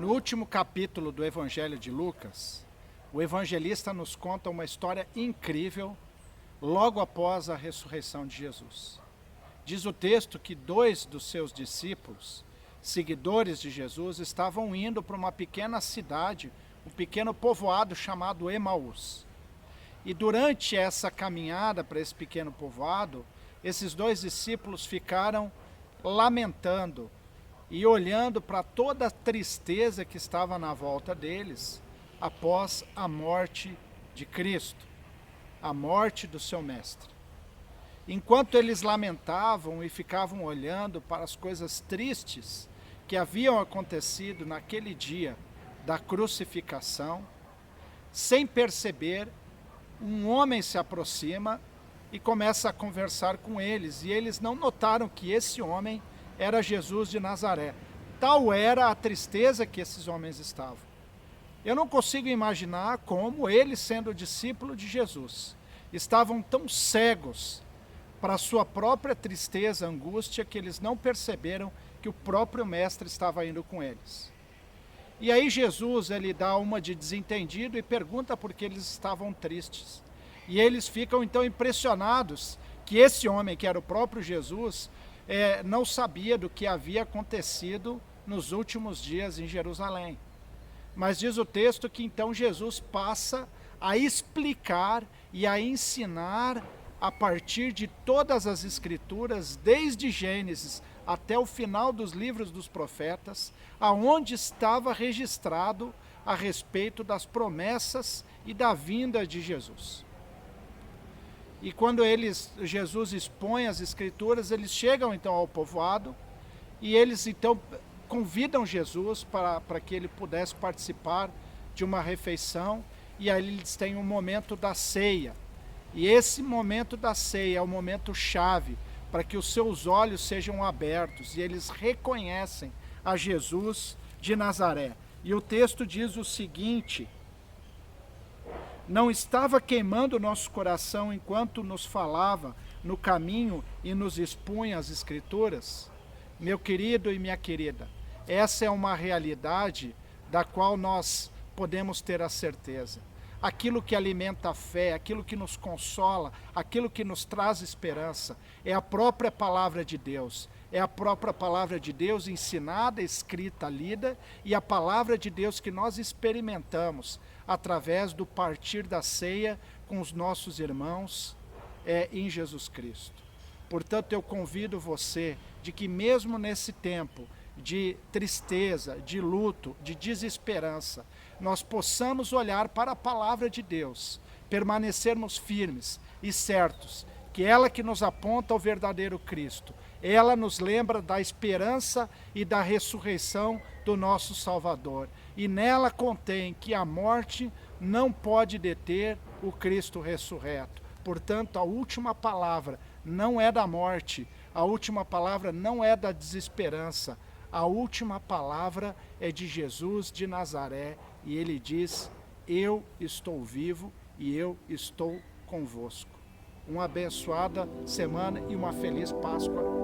No último capítulo do Evangelho de Lucas, o evangelista nos conta uma história incrível logo após a ressurreição de Jesus. Diz o texto que 2 dos seus discípulos, seguidores de Jesus, estavam indo para uma pequena cidade, um pequeno povoado chamado Emaús. E durante essa caminhada para esse pequeno povoado, esses 2 discípulos ficaram lamentando e olhando para toda a tristeza que estava na volta deles após a morte de Cristo, a morte do seu mestre. Enquanto eles lamentavam e ficavam olhando para as coisas tristes que haviam acontecido naquele dia da crucificação, sem perceber, um homem se aproxima e começa a conversar com eles, e eles não notaram que esse homem era Jesus de Nazaré. Tal era a tristeza que esses homens estavam. Eu não consigo imaginar como eles, sendo discípulos de Jesus, estavam tão cegos para a sua própria tristeza, angústia, que eles não perceberam que o próprio mestre estava indo com eles. E aí Jesus, ele dá uma de desentendido e pergunta por que eles estavam tristes. E eles ficam então impressionados que esse homem, que era o próprio Jesus, não sabia do que havia acontecido nos últimos dias em Jerusalém. Mas diz o texto que então Jesus passa a explicar e a ensinar a partir de todas as escrituras, desde Gênesis até o final dos livros dos profetas, aonde estava registrado a respeito das promessas e da vinda de Jesus. E quando Jesus expõe as escrituras, eles chegam então ao povoado e eles então convidam Jesus para que ele pudesse participar de uma refeição, e aí eles têm um momento da ceia. E esse momento da ceia é o momento chave para que os seus olhos sejam abertos e eles reconhecem a Jesus de Nazaré. E o texto diz o seguinte: não estava queimando o nosso coração enquanto nos falava no caminho e nos expunha as escrituras? Meu querido e minha querida, essa é uma realidade da qual nós podemos ter a certeza. Aquilo que alimenta a fé, aquilo que nos consola, aquilo que nos traz esperança, é a própria palavra de Deus. É a própria palavra de Deus ensinada, escrita, lida, e a palavra de Deus que nós experimentamos através do partir da ceia com os nossos irmãos em Jesus Cristo. Portanto, eu convido você de que mesmo nesse tempo de tristeza, de luto, de desesperança, nós possamos olhar para a palavra de Deus, permanecermos firmes e certos que ela que nos aponta ao verdadeiro Cristo, ela nos lembra da esperança e da ressurreição do nosso Salvador, e nela contém que a morte não pode deter o Cristo ressurreto. Portanto, a última palavra não é da morte, a última palavra não é da desesperança, a última palavra é de Jesus de Nazaré, e ele diz: eu estou vivo e eu estou convosco. Uma abençoada semana e uma feliz Páscoa